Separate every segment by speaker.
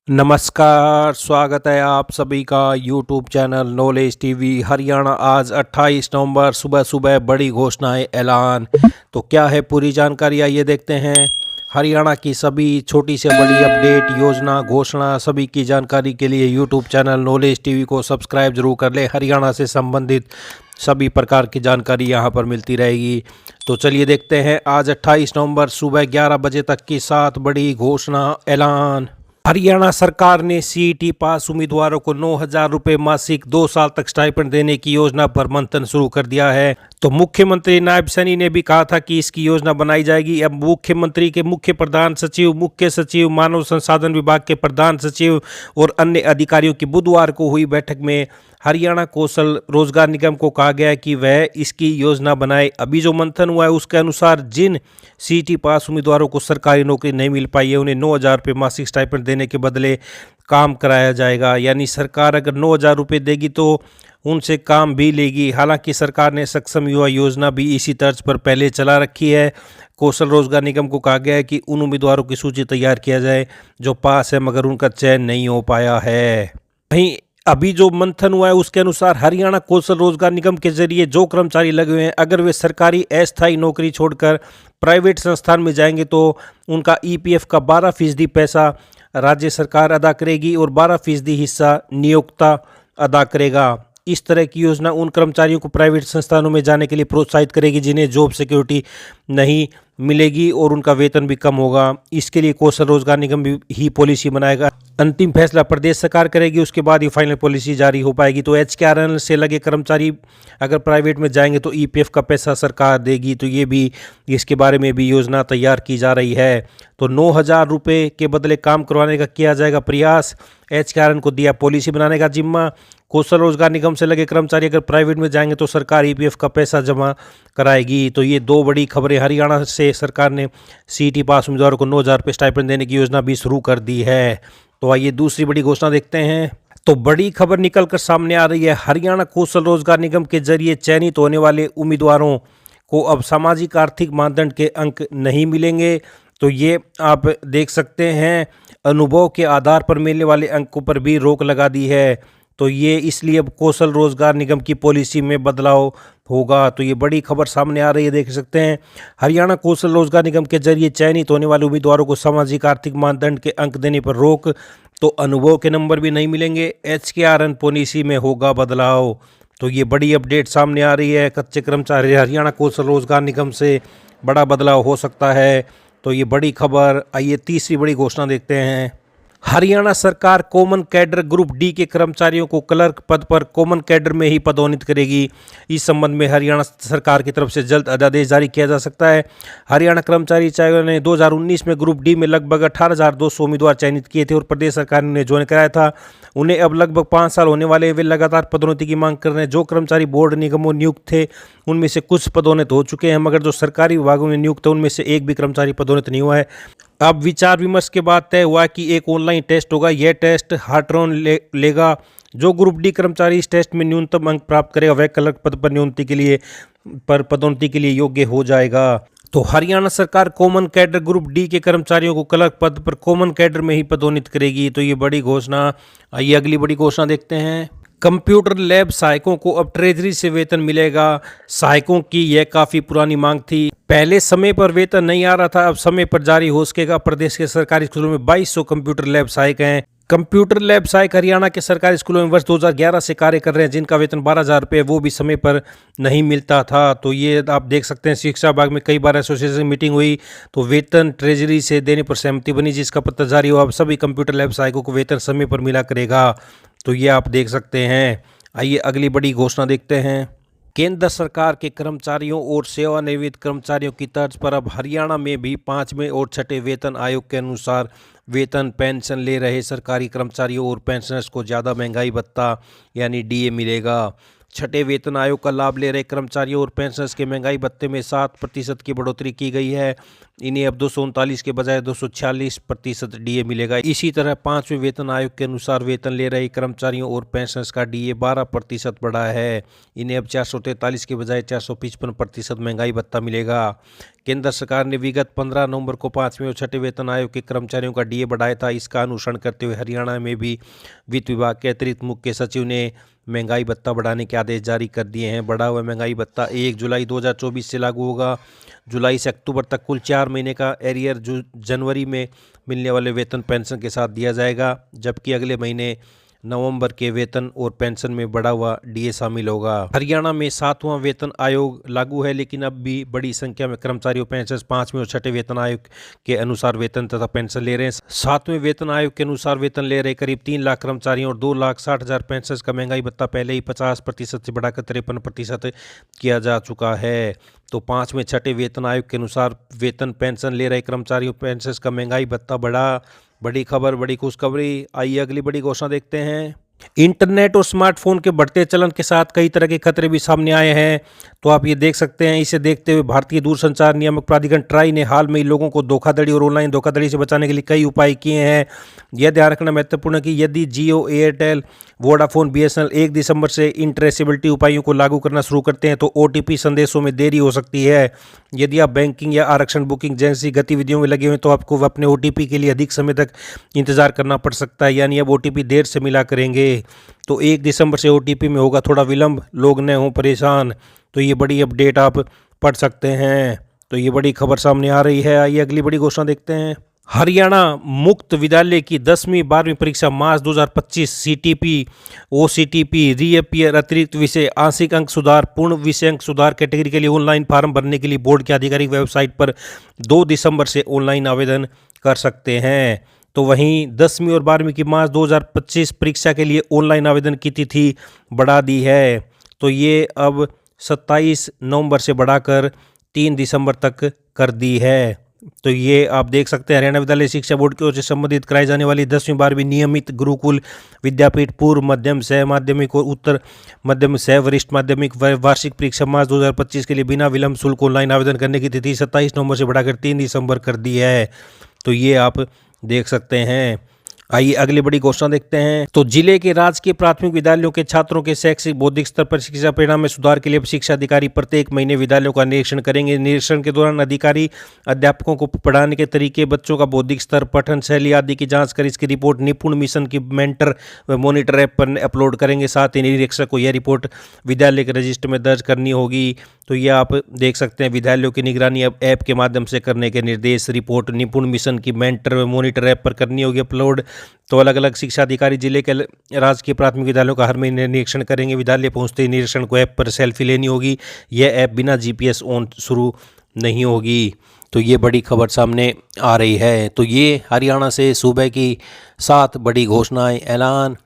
Speaker 1: नमस्कार, स्वागत है आप सभी का YouTube channel knowledge TV Haryana. आज 28 नवंबर सुबह सुबह बड़ी घोषणाएं ऐलान। तो क्या है पूरी जानकारी, आइए देखते हैं। हरियाणा की सभी छोटी से बड़ी अपडेट, योजना, घोषणा सभी की जानकारी के लिए यूट्यूब चैनल नॉलेज टीवी को सब्सक्राइब जरूर कर ले। हरियाणा से संबंधित सभी प्रकार की जानकारी यहां पर मिलती रहेगी। तो चलिए देखते हैं आज 28 नवंबर सुबह 11 बजे तक की 7 बड़ी घोषणा ऐलान। हरियाणा सरकार ने सीईटी पास उम्मीदवारों को 9,000 रुपये मासिक 2 साल तक स्टाइपेंड देने की योजना पर मंथन शुरू कर दिया है। तो मुख्यमंत्री नायब सैनी ने भी कहा था कि इसकी योजना बनाई जाएगी। अब मुख्यमंत्री के मुख्य प्रधान सचिव, मुख्य सचिव, मानव संसाधन विभाग के प्रधान सचिव और अन्य अधिकारियों की बुधवार को हुई बैठक में हरियाणा कौशल रोजगार निगम को कहा गया कि वह इसकी योजना बनाए। अभी जो मंथन हुआ है उसके अनुसार जिन सीईटी पास उम्मीदवारों को सरकारी नौकरी नहीं मिल पाई है उन्हें 9,000 रुपये मासिक स्टाइपेंड देने के बदले काम कराया जाएगा। यानी सरकार अगर 9,000 रुपये देगी तो उनसे काम भी लेगी। हालांकि सरकार ने सक्षम युवा योजना भी इसी तर्ज पर पहले चला रखी है। कौशल रोजगार निगम को कहा गया है कि उन उम्मीदवारों की सूची तैयार किया जाए जो पास है मगर उनका चयन नहीं हो पाया है। वहीं अभी जो मंथन हुआ है उसके अनुसार हरियाणा कौशल रोजगार निगम के जरिए जो कर्मचारी लगे हुए हैं अगर वे सरकारी अस्थायी नौकरी छोड़कर प्राइवेट संस्थान में जाएंगे तो उनका ईपीएफ का 12% पैसा राज्य सरकार अदा करेगी और 12% हिस्सा नियोक्ता अदा करेगा। इस तरह की योजना उन कर्मचारियों को प्राइवेट संस्थानों में जाने के लिए प्रोत्साहित करेगी जिन्हें जॉब सिक्योरिटी नहीं मिलेगी और उनका वेतन भी कम होगा। इसके लिए कौशल रोजगार निगम भी ही पॉलिसी बनाएगा। अंतिम फैसला प्रदेश सरकार करेगी, उसके बाद ही फाइनल पॉलिसी जारी हो पाएगी। तो एचकेआरएन से लगे कर्मचारी अगर प्राइवेट में जाएंगे तो ईपीएफ का पैसा सरकार देगी। तो ये भी, इसके बारे में भी योजना तैयार की जा रही है। तो 9,000 रुपये के बदले काम करवाने का किया जाएगा प्रयास। एचकेआरएन को दिया पॉलिसी बनाने का जिम्मा। कौशल रोजगार निगम से लगे कर्मचारी अगर प्राइवेट में जाएंगे तो सरकार ईपीएफ का पैसा जमा कराएगी। तो ये दो बड़ी खबरें। हरियाणा से सरकार ने सीईटी पास उम्मीदवारों को 9,000 रुपये स्टाइपेंड देने की योजना भी शुरू कर दी है। तो आइए दूसरी बड़ी घोषणा देखते हैं। तो बड़ी खबर निकलकर सामने आ रही है। हरियाणा कौशल रोजगार निगम के जरिए चयनित होने वाले उम्मीदवारों को अब सामाजिक आर्थिक मानदंड के अंक नहीं मिलेंगे। तो ये आप देख सकते हैं, अनुभव के आधार पर मिलने वाले अंकों पर भी रोक लगा दी है। तो ये इसलिए अब कौशल रोजगार निगम की पॉलिसी में बदलाव होगा। तो ये बड़ी खबर सामने आ रही है, देख सकते हैं। हरियाणा कौशल रोजगार निगम के जरिए चयनित होने वाले उम्मीदवारों को सामाजिक आर्थिक मानदंड के अंक देने पर रोक, तो अनुभव के नंबर भी नहीं मिलेंगे। एचकेआरएन पॉलिसी में होगा बदलाव। तो ये बड़ी अपडेट सामने आ रही है। कच्चे कर्मचारी हरियाणा कौशल रोजगार निगम से बड़ा बदलाव हो सकता है। तो ये बड़ी खबर। आइए तीसरी बड़ी घोषणा देखते हैं। हरियाणा सरकार कॉमन कैडर ग्रुप डी के कर्मचारियों को क्लर्क पद पर कॉमन कैडर में ही पदोन्नत करेगी। इस संबंध में हरियाणा सरकार की तरफ से जल्द अध्यादेश जारी किया जा सकता है। हरियाणा कर्मचारी आयोग ने 2019 में ग्रुप डी में लगभग 18,200 उम्मीदवार चयनित किए थे और प्रदेश सरकार ने ज्वाइन कराया था। उन्हें अब लगभग 5 साल होने वाले, वे लगातार पदोन्नति की मांग कर रहे हैं। जो कर्मचारी बोर्ड निगमों नियुक्त थे उनमें से कुछ पदोन्नत हो चुके हैं मगर जो सरकारी विभागों में नियुक्त है उनमें से एक भी कर्मचारी पदोन्नत नहीं हुआ है। अब विचार विमर्श के बाद तय हुआ कि एक ऑनलाइन टेस्ट होगा। यह टेस्ट हार्ट्रॉन लेगा। जो ग्रुप डी कर्मचारी इस टेस्ट में न्यूनतम अंक प्राप्त करेगा वह क्लर्क पद पर पदोन्नति के लिए योग्य हो जाएगा। तो हरियाणा सरकार कॉमन कैडर ग्रुप डी के कर्मचारियों को क्लर्क पद पर कॉमन कैडर में ही पदोन्नत करेगी। तो ये बड़ी घोषणा। आइए अगली बड़ी घोषणा देखते हैं। कंप्यूटर लैब सहायकों को अब ट्रेजरी से वेतन मिलेगा। सहायकों की यह काफी पुरानी मांग थी। पहले समय पर वेतन नहीं आ रहा था, अब समय पर जारी हो सकेगा। प्रदेश के सरकारी स्कूलों में 2200 कंप्यूटर लैब सहायक हैं। कंप्यूटर लैब सहायक हरियाणा के सरकारी स्कूलों में वर्ष 2011 से कार्य कर रहे हैं, जिनका वेतन 12,000 रुपये वो भी समय पर नहीं मिलता था। तो ये आप देख सकते हैं, शिक्षा विभाग में कई बार एसोसिएशन मीटिंग हुई तो वेतन ट्रेजरी से देने पर सहमति बनी, जिसका पत्र जारी हुआ। अब सभी कंप्यूटर लैब सहायकों को वेतन समय पर मिला करेगा। तो ये आप देख सकते हैं। आइए अगली बड़ी घोषणा देखते हैं। केंद्र सरकार के कर्मचारियों और सेवानिवृत्त कर्मचारियों की तर्ज पर अब हरियाणा में भी 5वें और 6ठे वेतन आयोग के अनुसार वेतन पेंशन ले रहे सरकारी कर्मचारियों और पेंशनर्स को ज़्यादा महंगाई भत्ता यानी डीए मिलेगा। 6ठे वेतन आयोग का लाभ ले रहे कर्मचारियों और पेंशनर्स के महंगाई भत्ते में 7% की बढ़ोतरी की गई है। इन्हें अब 239 के बजाय 246% डीए मिलेगा। इसी तरह 5वें वेतन आयोग के अनुसार वेतन ले रहे कर्मचारियों और पेंशनर्स का डीए 12% बढ़ा है। इन्हें अब 443 के बजाय 455% महंगाई भत्ता मिलेगा। केंद्र सरकार ने विगत 15 नवंबर को 5वें और 6वें वेतन आयोग के कर्मचारियों का डीए बढ़ाया था। इसका अनुसरण करते हुए हरियाणा में भी वित्त विभाग के अतिरिक्त मुख्य सचिव ने महंगाई भत्ता बढ़ाने के आदेश जारी कर दिए हैं। बढ़ा हुआ महंगाई भत्ता 1 जुलाई 2024 से लागू होगा। जुलाई से अक्टूबर तक कुल 4 महीने का एरियर जनवरी में मिलने वाले वेतन पेंशन के साथ दिया जाएगा, जबकि अगले महीने नवंबर के वेतन और पेंशन में बढ़ा हुआ डीए शामिल होगा। हरियाणा में 7वां वेतन आयोग लागू है, लेकिन अब भी बड़ी संख्या में कर्मचारी और पेंशनर्स 5वें और 6वें वेतन आयोग के अनुसार वेतन तथा पेंशन ले रहे हैं। 7वें वेतन आयोग के अनुसार वेतन ले रहे करीब 3 लाख कर्मचारियों और 2,60,000 पेंशनर्स का महंगाई भत्ता पहले ही 50% से बढ़ाकर 53% किया जा चुका है। तो 5वें 6वें वेतन आयोग के अनुसार वेतन पेंशन ले रहे कर्मचारियों पेंशनर्स का महंगाई भत्ता बढ़ा। बड़ी खबर, बड़ी खुशखबरी। आइए अगली बड़ी घोषणा देखते हैं। इंटरनेट और स्मार्टफोन के बढ़ते चलन के साथ कई तरह के खतरे भी सामने आए हैं, तो आप ये देख सकते हैं। इसे देखते हुए भारतीय दूरसंचार नियामक प्राधिकरण ट्राई ने हाल में ही लोगों को धोखाधड़ी और ऑनलाइन धोखाधड़ी से बचाने के लिए कई उपाय किए हैं। यह ध्यान रखना महत्वपूर्ण है कि यदि जियो, एयरटेल, वोडाफोन, बीएसएनएल 1 दिसंबर से इन ट्रेसेबिलिटी उपायों को लागू करना शुरू करते हैं तो ओटीपी संदेशों में देरी हो सकती है। यदि आप बैंकिंग या आरक्षण बुकिंग जैसी गतिविधियों में लगे हुए हैं तो आपको अपने ओटीपी के लिए अधिक समय तक इंतजार करना पड़ सकता है, यानी अब ओटीपी देर से मिला करेंगे। तो 1 दिसंबर से ओटीपी में होगा थोड़ा विलंब, लोग न हों परेशान। तो ये बड़ी अपडेट आप पढ़ सकते हैं। तो ये बड़ी खबर सामने आ रही है। आइए अगली बड़ी घोषणा देखते हैं। हरियाणा मुक्त विद्यालय की 10वीं 12वीं परीक्षा मार्च 2025 सीटीपी, ओसीटीपी, रीअपियर, अतिरिक्त विषय, आंशिक अंक सुधार, पूर्ण विषय अंक सुधार कैटेगरी के लिए ऑनलाइन फॉर्म भरने के लिए बोर्ड की आधिकारिक वेबसाइट पर 2 दिसंबर से ऑनलाइन आवेदन कर सकते हैं। तो वहीं 10वीं और 12वीं की मार्च 2025 परीक्षा के लिए ऑनलाइन आवेदन की तिथि बढ़ा दी है। तो ये अब 27 नवंबर से बढ़ाकर 3 दिसंबर तक कर दी है। तो ये आप देख सकते हैं। हरियाणा विद्यालय शिक्षा बोर्ड की ओर से संबंधित कराई जाने वाली 10वीं 12वीं नियमित गुरुकुल विद्यापीठ पूर्व मध्यम सह माध्यमिक और उत्तर मध्यम सह वरिष्ठ माध्यमिक वार्षिक परीक्षा मार्च 2025 के लिए बिना विलंब शुल्क ऑनलाइन आवेदन करने की तिथि 27 नवंबर से बढ़ाकर 3 दिसंबर कर दी है। तो ये आप देख सकते हैं। आइए अगली बड़ी घोषणा देखते हैं। तो जिले के राजकीय प्राथमिक विद्यालयों के छात्रों के शैक्षिक बौद्धिक स्तर पर शिक्षा परिणाम में सुधार के लिए शिक्षा अधिकारी प्रत्येक महीने विद्यालयों का निरीक्षण करेंगे। निरीक्षण के दौरान अधिकारी अध्यापकों को पढ़ाने के तरीके, बच्चों का बौद्धिक स्तर, पठन शैली आदि की जांच कर इसकी रिपोर्ट निपुण मिशन की मेंटर व मॉनिटर ऐप पर अपलोड करेंगे। साथ ही निरीक्षक को यह रिपोर्ट विद्यालय के रजिस्टर में दर्ज करनी होगी। तो ये आप देख सकते हैं। विद्यालयों की निगरानी अब ऐप के माध्यम से करने के निर्देश। रिपोर्ट निपुण मिशन की मेंटर व मॉनिटर ऐप पर करनी होगी अपलोड। तो अलग अलग शिक्षा अधिकारी जिले के राजकीय प्राथमिक विद्यालयों का हर महीने निरीक्षण करेंगे। विद्यालय पहुंचते ही निरीक्षण को ऐप पर सेल्फी लेनी होगी। यह ऐप बिना जीपीएस ऑन शुरू नहीं होगी। तो ये बड़ी खबर सामने आ रही है। तो ये हरियाणा से सुबह की 7 बड़ी घोषणाएं, ऐलान।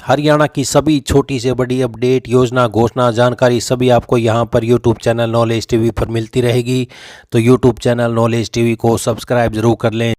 Speaker 1: हरियाणा की सभी छोटी से बड़ी अपडेट, योजना, घोषणा, जानकारी सभी आपको यहाँ पर यूट्यूब चैनल नॉलेज टीवी पर मिलती रहेगी। तो यूट्यूब चैनल नॉलेज टीवी को सब्सक्राइब जरूर कर लें।